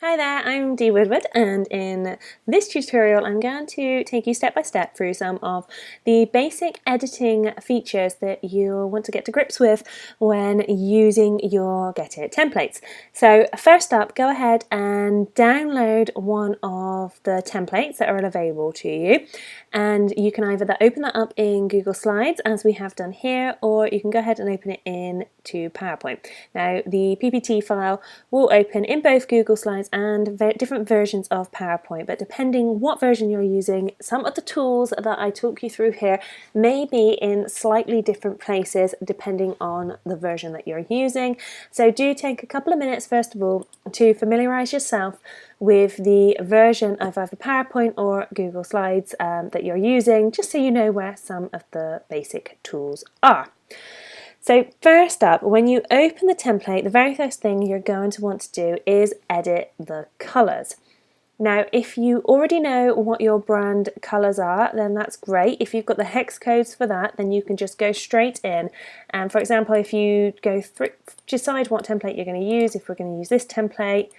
Hi there, I'm Dee Woodward, and in this tutorial I'm going to take you step by step through some of the basic editing features that you'll want to get to grips with when using your Get-It templates. So first up, go ahead and download one of the templates that are available to you, and you can either open that up in Google Slides as we have done here, or you can go ahead and open it into PowerPoint. Now the PPT file will open in both Google Slides and different versions of PowerPoint, but depending what version you're using, some of the tools that I talk you through here may be in slightly different places depending on the version that you're using. So do take a couple of minutes first of all to familiarize yourself with the version of either PowerPoint or Google Slides that you're using, just so you know where some of the basic tools are. So first up, when you open the template, the very first thing you're going to want to do is edit the colours. Now, if you already know what your brand colours are, then that's great. If you've got the hex codes for that, then you can just go straight in. And for example, if you go through, decide what template you're going to use, if we're going to use this template,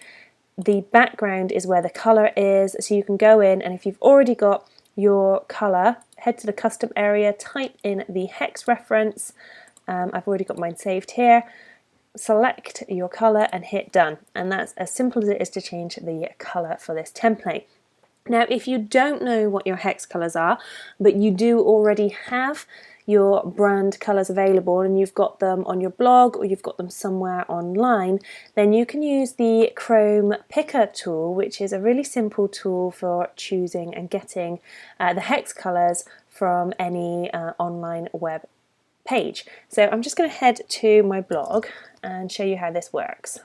the background is where the colour is. So you can go in, and if you've already got your colour, head to the custom area, type in the hex reference. I've already got mine saved here. Select your colour and hit done, and that's as simple as it is to change the colour for this template. Now if you don't know what your hex colours are, but you do already have your brand colours available and you've got them on your blog or you've got them somewhere online, then you can use the Chrome Picker tool, which is a really simple tool for choosing and getting the hex colours from any online web page. So I'm just going to head to my blog and show you how this works.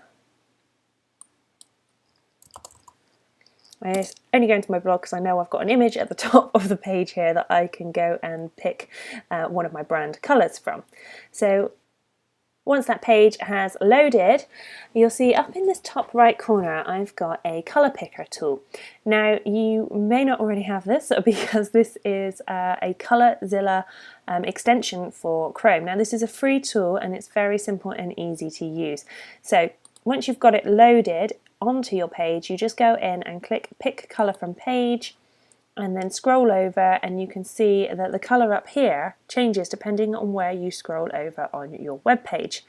I only go into my blog because I know I've got an image at the top of the page here that I can go and pick one of my brand colours from. So once that page has loaded, you'll see up in this top right corner I've got a colour picker tool. Now you may not already have this because this is a ColorZilla extension for Chrome. Now this is a free tool and it's very simple and easy to use. So once you've got it loaded onto your page, you just go in and click Pick Colour from Page, and then scroll over, and you can see that the colour up here changes depending on where you scroll over on your web page.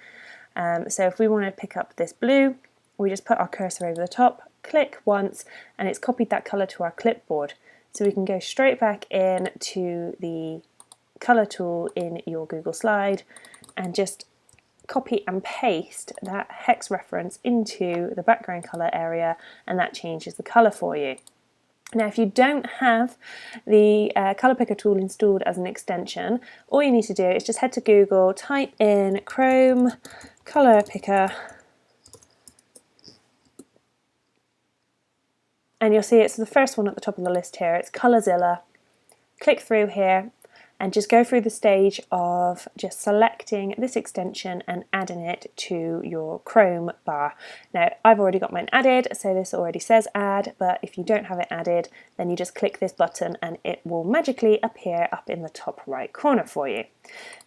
So if we want to pick up this blue, we just put our cursor over the top, click once, and it's copied that colour to our clipboard. So we can go straight back in to the colour tool in your Google Slide and just copy and paste that hex reference into the background colour area, and that changes the colour for you. Now if you don't have the colour picker tool installed as an extension, all you need to do is just head to Google, type in Chrome colour picker, and you'll see it's the first one at the top of the list here. It's ColorZilla. Click through here and just go through the stage of just selecting this extension and adding it to your Chrome bar. Now I've already got mine added, so this already says add, but if you don't have it added, then you just click this button and it will magically appear up in the top right corner for you.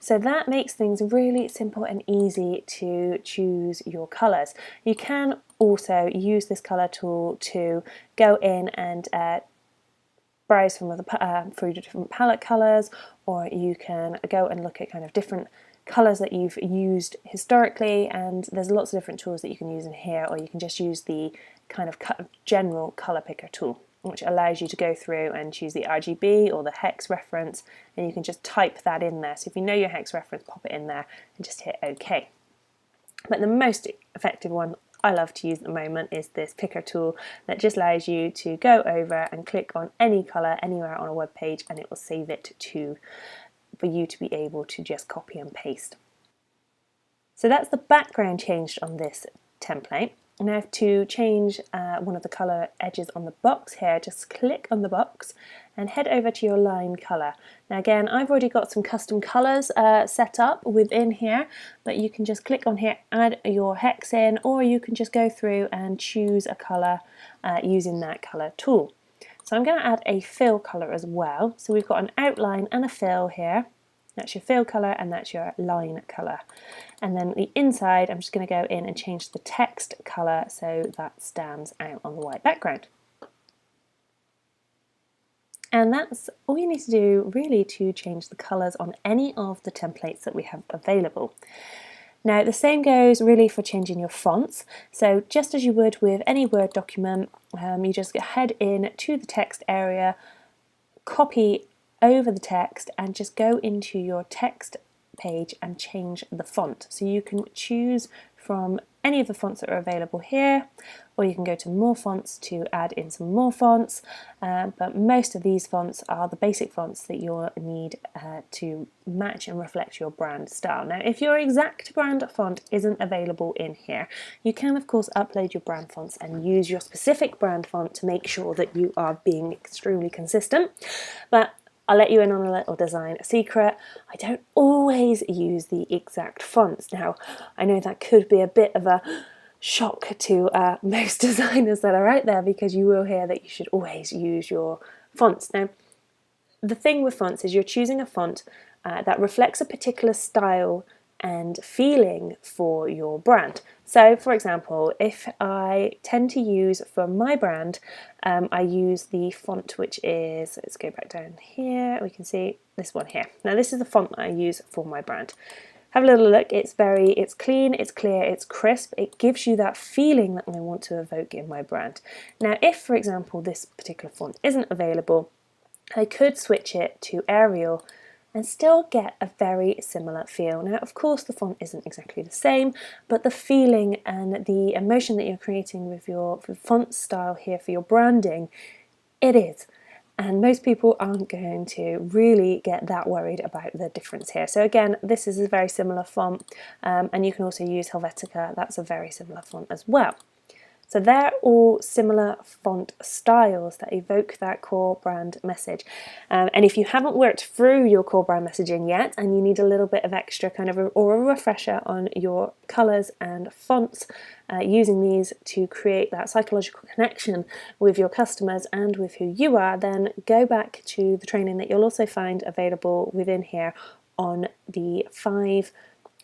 So that makes things really simple and easy to choose your colours. You can also use this colour tool to go in and browse through different palette colours, or you can go and look at kind of different colours that you've used historically, and there's lots of different tools that you can use in here, or you can just use the kind of general colour picker tool, which allows you to go through and choose the RGB or the hex reference, and you can just type that in there. So if you know your hex reference, pop it in there and just hit OK. But the most effective one I love to use at the moment is this picker tool that just allows you to go over and click on any colour anywhere on a web page, and it will save it for you to be able to just copy and paste. So that's the background changed on this template. Now to change one of the colour edges on the box here, just click on the box and head over to your line colour. Now again, I've already got some custom colours set up within here, but you can just click on here, add your hex in, or you can just go through and choose a colour using that colour tool. So I'm going to add a fill colour as well. So we've got an outline and a fill here. That's your fill colour and that's your line colour. And then the inside, I'm just going to go in and change the text colour so that stands out on the white background. And that's all you need to do really to change the colours on any of the templates that we have available. Now the same goes really for changing your fonts. So just as you would with any Word document, you just head in to the text area, copy over the text and just go into your text page and change the font. So you can choose from any of the fonts that are available here, or you can go to more fonts to add in some more fonts, but most of these fonts are the basic fonts that you'll need to match and reflect your brand style. Now if your exact brand font isn't available in here, you can of course upload your brand fonts and use your specific brand font to make sure that you are being extremely consistent. But I'll let you in on a little design secret. I don't always use the exact fonts. Now, I know that could be a bit of a shock to most designers that are out there, because you will hear that you should always use your fonts. Now, the thing with fonts is you're choosing a font that reflects a particular style and feeling for your brand. So for example, if I tend to use for my brand, I use the font which is, let's go back down here, we can see this one here. Now this is the font that I use for my brand. Have a little look, it's clean, it's clear, it's crisp, it gives you that feeling that I want to evoke in my brand. Now if, for example, this particular font isn't available, I could switch it to Arial and still get a very similar feel. Now of course the font isn't exactly the same, but the feeling and the emotion that you're creating with your font style here for your branding, it is. And most people aren't going to really get that worried about the difference here. So again, this is a very similar font, and you can also use Helvetica, that's a very similar font as well. So they're all similar font styles that evoke that core brand message. And if you haven't worked through your core brand messaging yet and you need a little bit of extra kind of or a refresher on your colours and fonts, using these to create that psychological connection with your customers and with who you are, then go back to the training that you'll also find available within here on the 5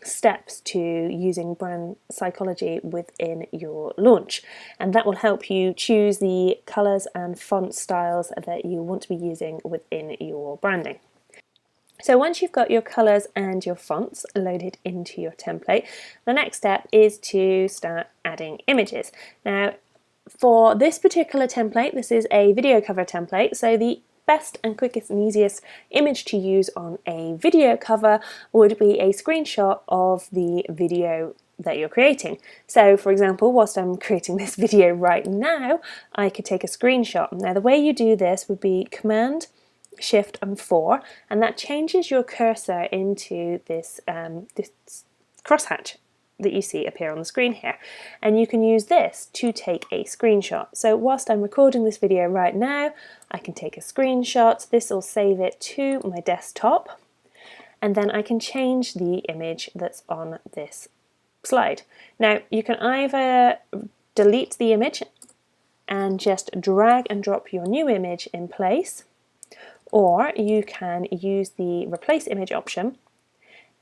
steps to using brand psychology within your launch, and that will help you choose the colours and font styles that you want to be using within your branding. So once you've got your colours and your fonts loaded into your template, the next step is to start adding images. Now for this particular template, this is a video cover template, so the best and quickest and easiest image to use on a video cover would be a screenshot of the video that you're creating. So for example, whilst I'm creating this video right now, I could take a screenshot. Now the way you do this would be Command Shift and 4, and that changes your cursor into this, this crosshatch that you see appear on the screen here, and you can use this to take a screenshot. So whilst I'm recording this video right now, I can take a screenshot. This will save it to my desktop, and then I can change the image that's on this slide. Now you can either delete the image and just drag and drop your new image in place, or you can use the replace image option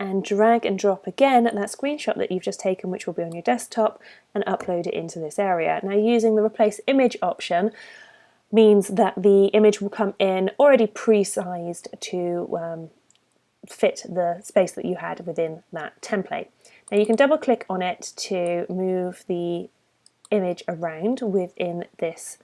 and drag and drop again that screenshot that you've just taken, which will be on your desktop, and upload it into this area. Now using the replace image option means that the image will come in already pre-sized to fit the space that you had within that template. Now you can double click on it to move the image around within this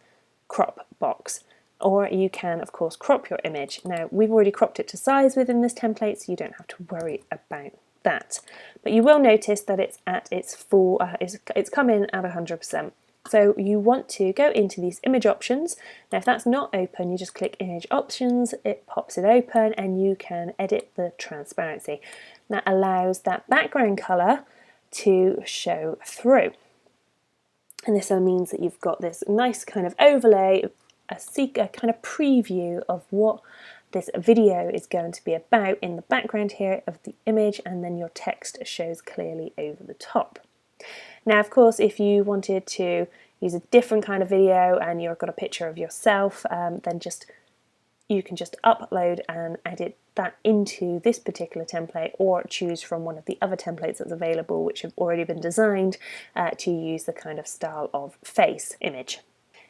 crop box, or you can of course crop your image. Now we've already cropped it to size within this template, so you don't have to worry about that, but you will notice that it's at its full, it's come in at 100%. So you want to go into these image options. Now if that's not open, you just click image options, it pops it open, and you can edit the transparency. That allows that background colour to show through, and this means that you've got this nice kind of overlay, a kind of preview of what this video is going to be about in the background here of the image, and then your text shows clearly over the top. Now of course if you wanted to use a different kind of video and you've got a picture of yourself, then just you can just upload and edit that into this particular template, or choose from one of the other templates that's available which have already been designed to use the kind of style of face image.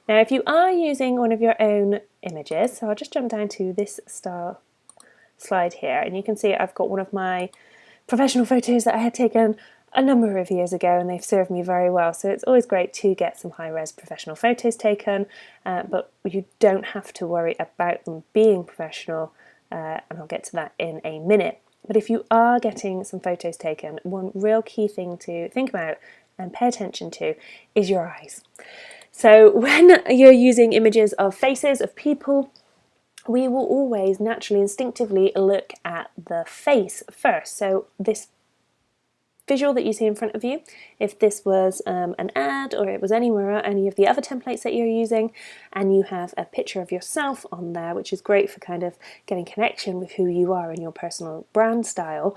Now if you are using one of your own images, so I'll just jump down to this style slide here, and you can see I've got one of my professional photos that I had taken a number of years ago, and they've served me very well. So it's always great to get some high-res professional photos taken, but you don't have to worry about them being professional, and I'll get to that in a minute. But if you are getting some photos taken, one real key thing to think about and pay attention to is your eyes. So when you're using images of faces, of people, we will always naturally, instinctively look at the face first. So this visual that you see in front of you, if this was an ad, or it was anywhere, any of the other templates that you're using, and you have a picture of yourself on there, which is great for kind of getting connection with who you are and your personal brand style.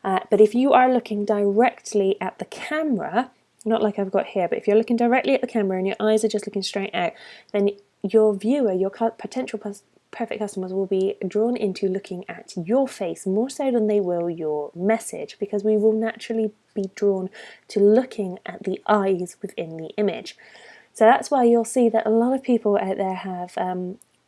But if you are looking directly at the camera, not like I've got here, but if you're looking directly at the camera and your eyes are just looking straight out, then your viewer, your potential perfect customers, will be drawn into looking at your face more so than they will your message, because we will naturally be drawn to looking at the eyes within the image. So that's why you'll see that a lot of people out there have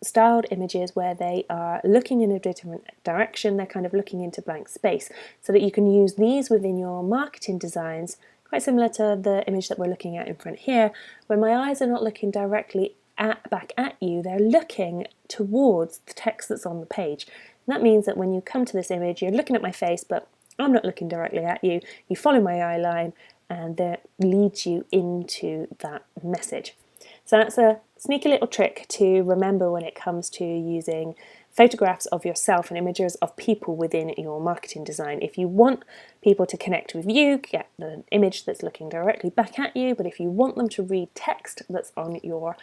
styled images where they are looking in a different direction, they're kind of looking into blank space, so that you can use these within your marketing designs, quite similar to the image that we're looking at in front here, where my eyes are not looking directly back at you, they're looking towards the text that's on the page. And that means that when you come to this image, you're looking at my face, but I'm not looking directly at you. You follow my eye line, and that leads you into that message. So that's a sneaky little trick to remember when it comes to using photographs of yourself and images of people within your marketing design. If you want people to connect with you, get the image that's looking directly back at you, but if you want them to read text that's on your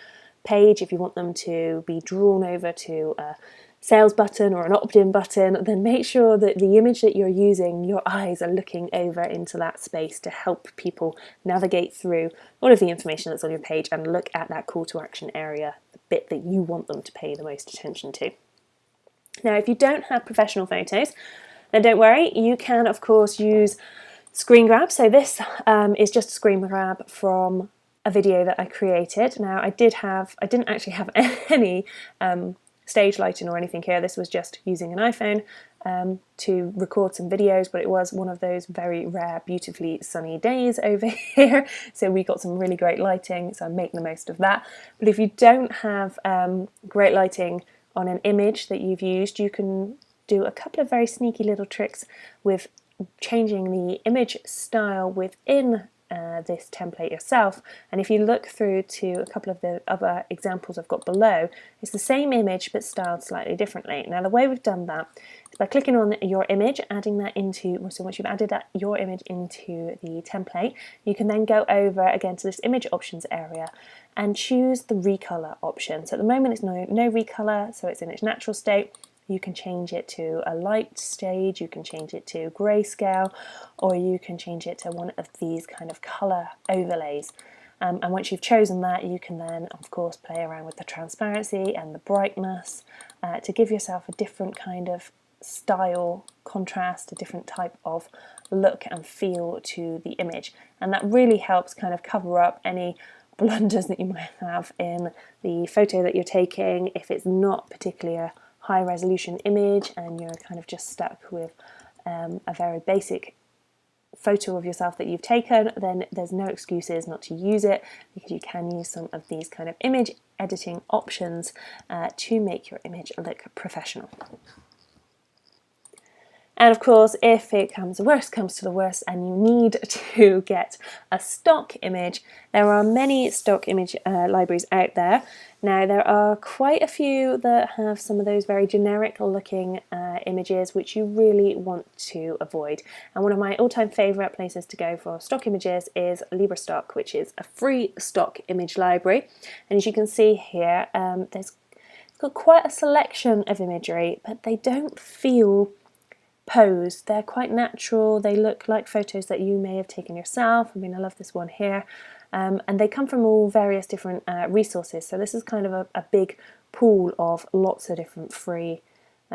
page, if you want them to be drawn over to a sales button or an opt-in button, then make sure that the image that you're using, your eyes are looking over into that space to help people navigate through all of the information that's on your page and look at that call to action area, the bit that you want them to pay the most attention to. Now, if you don't have professional photos, then don't worry, you can of course use screen grab. So this is just a screen grab from a video that I created. Now I didn't actually have any stage lighting or anything here. This was just using an iPhone to record some videos, but it was one of those very rare, beautifully sunny days over here. So we got some really great lighting, so I'm making the most of that. But if you don't have great lighting on an image that you've used, you can do a couple of very sneaky little tricks with changing the image style within this template yourself. And if you look through to a couple of the other examples I've got below, it's the same image but styled slightly differently. Now the way we've done that is by clicking on your image, adding that into, so once you've added your image into the template, you can then go over again to this image options area and choose the recolor option. So at the moment it's no recolor, so it's in its natural state. You can change it to a light stage, you can change it to grayscale, or you can change it to one of these kind of colour overlays. And once you've chosen that, you can then, of course, play around with the transparency and the brightness to give yourself a different kind of style, contrast, a different type of look and feel to the image. And that really helps kind of cover up any blunders that you might have in the photo that you're taking if it's not particularly a high resolution image and you're kind of just stuck with a very basic photo of yourself that you've taken. Then there's no excuses not to use it, because you can use some of these kind of image editing options to make your image look professional. And of course, if it comes to the worst and you need to get a stock image, there are many stock image libraries out there. Now there are quite a few that have some of those very generic looking images which you really want to avoid. And one of my all-time favourite places to go for stock images is LibreStock, which is a free stock image library. And as you can see here, it's got quite a selection of imagery, but they don't feel posed. They're quite natural. They look like photos that you may have taken yourself. I mean, I love this one here. and they come from all various different resources. So this is kind of a big pool of lots of different free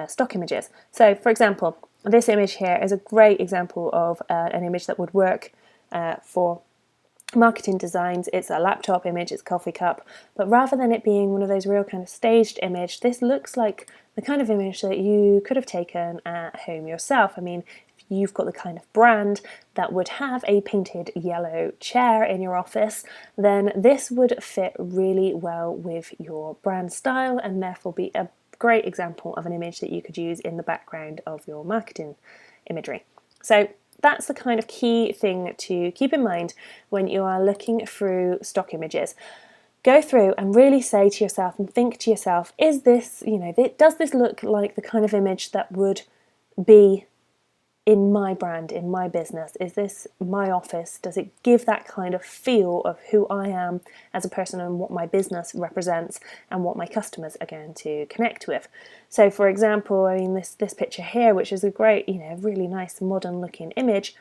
stock images. So for example, this image here is a great example of an image that would work for marketing designs. It's a laptop image, it's a coffee cup, but rather than it being one of those real kind of staged image, this looks like the kind of image that you could have taken at home yourself. I mean, if you've got the kind of brand that would have a painted yellow chair in your office, then this would fit really well with your brand style and therefore be a great example of an image that you could use in the background of your marketing imagery. So that's the kind of key thing to keep in mind when you are looking through stock images. Go through and really say to yourself and think to yourself, is this, does this look like the kind of image that would be in my brand, in my business? Is this my office? Does it give that kind of feel of who I am as a person and what my business represents and what my customers are going to connect with? So for example, I mean, this picture here, which is a great, really nice modern looking image,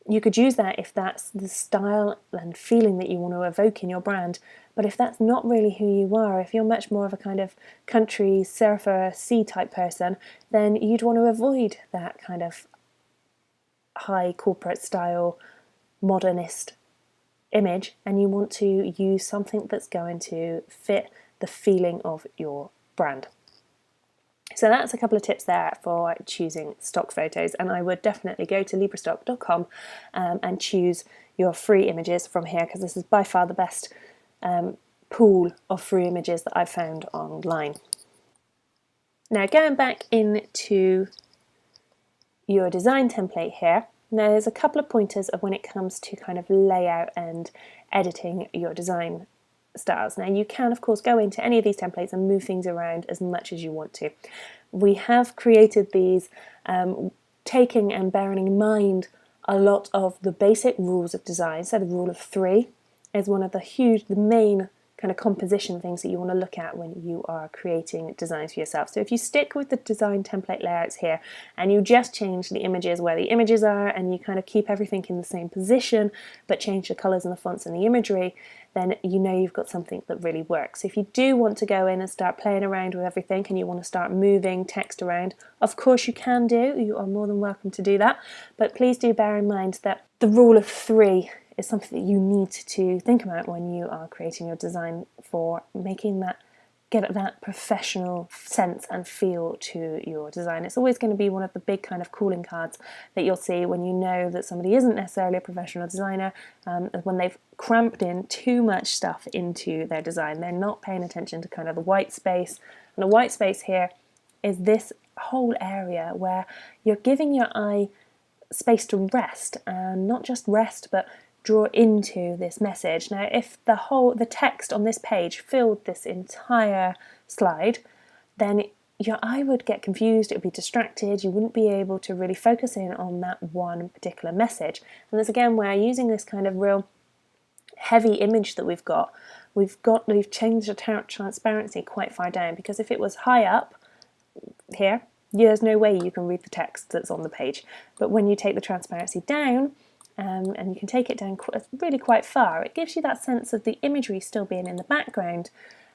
you could use that if that's the style and feeling that you want to evoke in your brand. But if that's not really who you are, if you're much more of a kind of country surfer sea type person, then you'd want to avoid that kind of high corporate style modernist image, and you want to use something that's going to fit the feeling of your brand. So that's a couple of tips there for choosing stock photos, and I would definitely go to librastock.com and choose your free images from here, because this is by far the best pool of free images that I've found online. Now going back into your design template here, now there's a couple of pointers of when it comes to kind of layout and editing your design styles. Now you can of course go into any of these templates and move things around as much as you want to. We have created these taking and bearing in mind a lot of the basic rules of design. So the rule of three is one of the main kind of composition things that you want to look at when you are creating designs for yourself. So if you stick with the design template layouts here and you just change the images where the images are and you kind of keep everything in the same position but change the colours and the fonts and the imagery, then you know you've got something that really works. If you do want to go in and start playing around with everything and you want to start moving text around, of course you can do. You are more than welcome to do that, but please do bear in mind that the rule of three is something that you need to think about when you are creating your design for making that, get that professional sense and feel to your design. It's always going to be one of the big kind of calling cards that you'll see when you know that somebody isn't necessarily a professional designer, when they've cramped in too much stuff into their design. They're not paying attention to kind of the white space, and the white space here is this whole area where you're giving your eye space to rest, and not just rest but draw into this message. Now if the text on this page filled this entire slide, then your eye would get confused, it would be distracted, you wouldn't be able to really focus in on that one particular message. And that's again where using this kind of real heavy image that we've changed the transparency quite far down, because if it was high up here, there's no way you can read the text that's on the page. But when you take the transparency down, and you can take it down really quite far, it gives you that sense of the imagery still being in the background,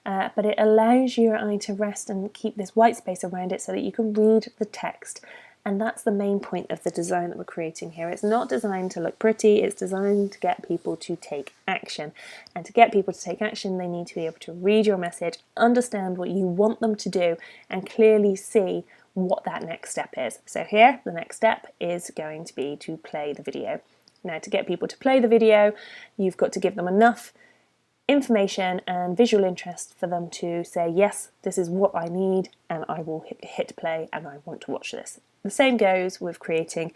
but it allows your eye to rest and keep this white space around it so that you can read the text. And that's the main point of the design that we're creating here. It's not designed to look pretty, it's designed to get people to take action. And to get people to take action, they need to be able to read your message, understand what you want them to do, and clearly see what that next step is. So here, the next step is going to be to play the video. Now, to get people to play the video, you've got to give them enough information and visual interest for them to say, yes, this is what I need, and I will hit play and I want to watch this. The same goes with creating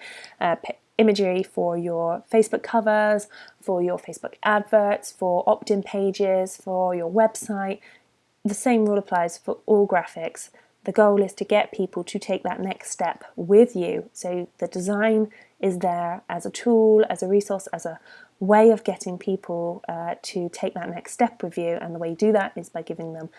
imagery for your Facebook covers, for your Facebook adverts, for opt-in pages, for your website. The same rule applies for all graphics. The goal is to get people to take that next step with you. So the design is there as a tool, as a resource, as a way of getting people to take that next step with you. And the way you do that is by giving them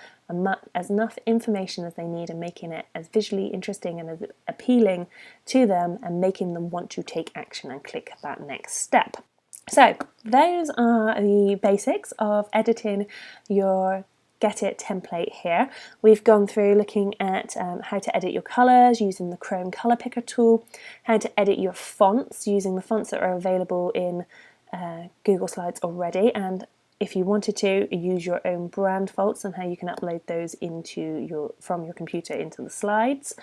as enough information as they need and making it as visually interesting and as appealing to them and making them want to take action and click that next step. So those are the basics of editing your Get It template here. We've gone through looking at how to edit your colours using the Chrome Colour Picker tool, how to edit your fonts using the fonts that are available in Google Slides already, and if you wanted to, use your own brand fonts and how you can upload those from your computer into the slides.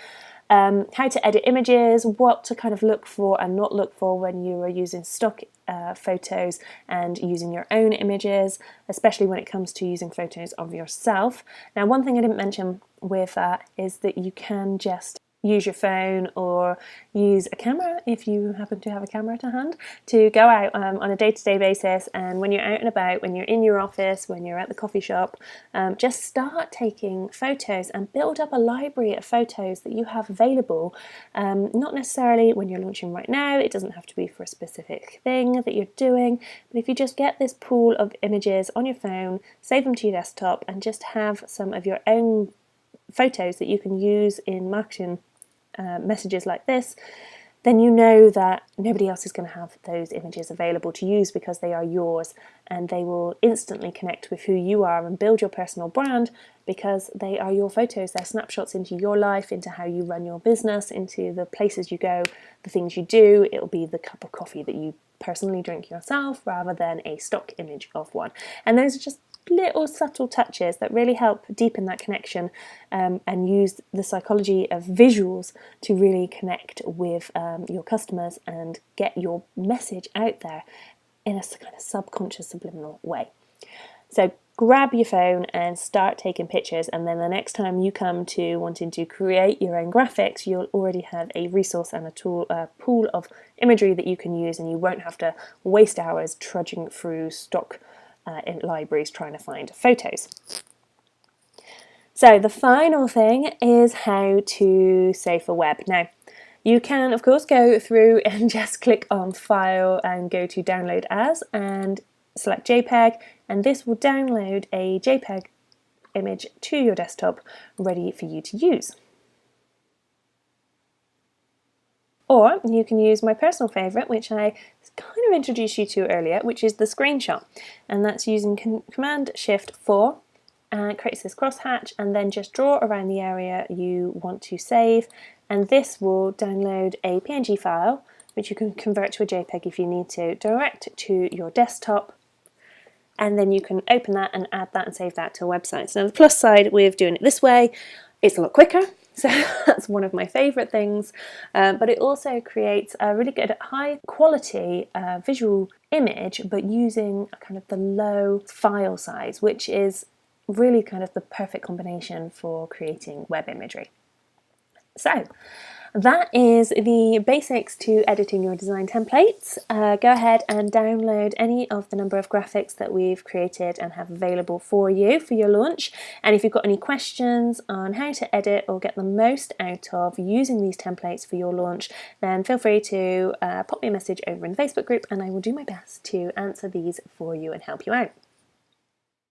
How to edit images, what to kind of look for and not look for when you are using stock photos and using your own images, especially when it comes to using photos of yourself. Now, one thing I didn't mention with that is that you can just use your phone or use a camera if you happen to have a camera to hand to go out on a day-to-day basis, and when you're out and about, when you're in your office, when you're at the coffee shop, just start taking photos and build up a library of photos that you have available. Not necessarily when you're launching right now, it doesn't have to be for a specific thing that you're doing, but if you just get this pool of images on your phone, save them to your desktop, and just have some of your own photos that you can use in marketing messages like this, then you know that nobody else is going to have those images available to use because they are yours, and they will instantly connect with who you are and build your personal brand because they are your photos. They're snapshots into your life, into how you run your business, into the places you go, the things you do. It'll be the cup of coffee that you personally drink yourself rather than a stock image of one. And those are just little subtle touches that really help deepen that connection, and use the psychology of visuals to really connect with your customers and get your message out there in a kind of subconscious subliminal way. So grab your phone and start taking pictures, and then the next time you come to wanting to create your own graphics, you'll already have a resource and a pool of imagery that you can use, and you won't have to waste hours trudging through stock in libraries trying to find photos. So the final thing is how to save for web. Now, you can of course go through and just click on File and go to Download As and select JPEG, and this will download a JPEG image to your desktop ready for you to use. Or you can use my personal favourite, which I kind of introduced you to earlier, which is the screenshot. And that's using Command-Shift-4, and it creates this crosshatch, and then just draw around the area you want to save. And this will download a PNG file, which you can convert to a JPEG if you need to, direct to your desktop. And then you can open that and add that and save that to a website. So the plus side with doing it this way, it's a lot quicker. So that's one of my favourite things, but it also creates a really good high quality visual image, but using kind of the low file size, which is really kind of the perfect combination for creating web imagery. So that is the basics to editing your design templates. Go ahead and download any of the number of graphics that we've created and have available for you for your launch. And if you've got any questions on how to edit or get the most out of using these templates for your launch, then feel free to pop me a message over in the Facebook group, and I will do my best to answer these for you and help you out.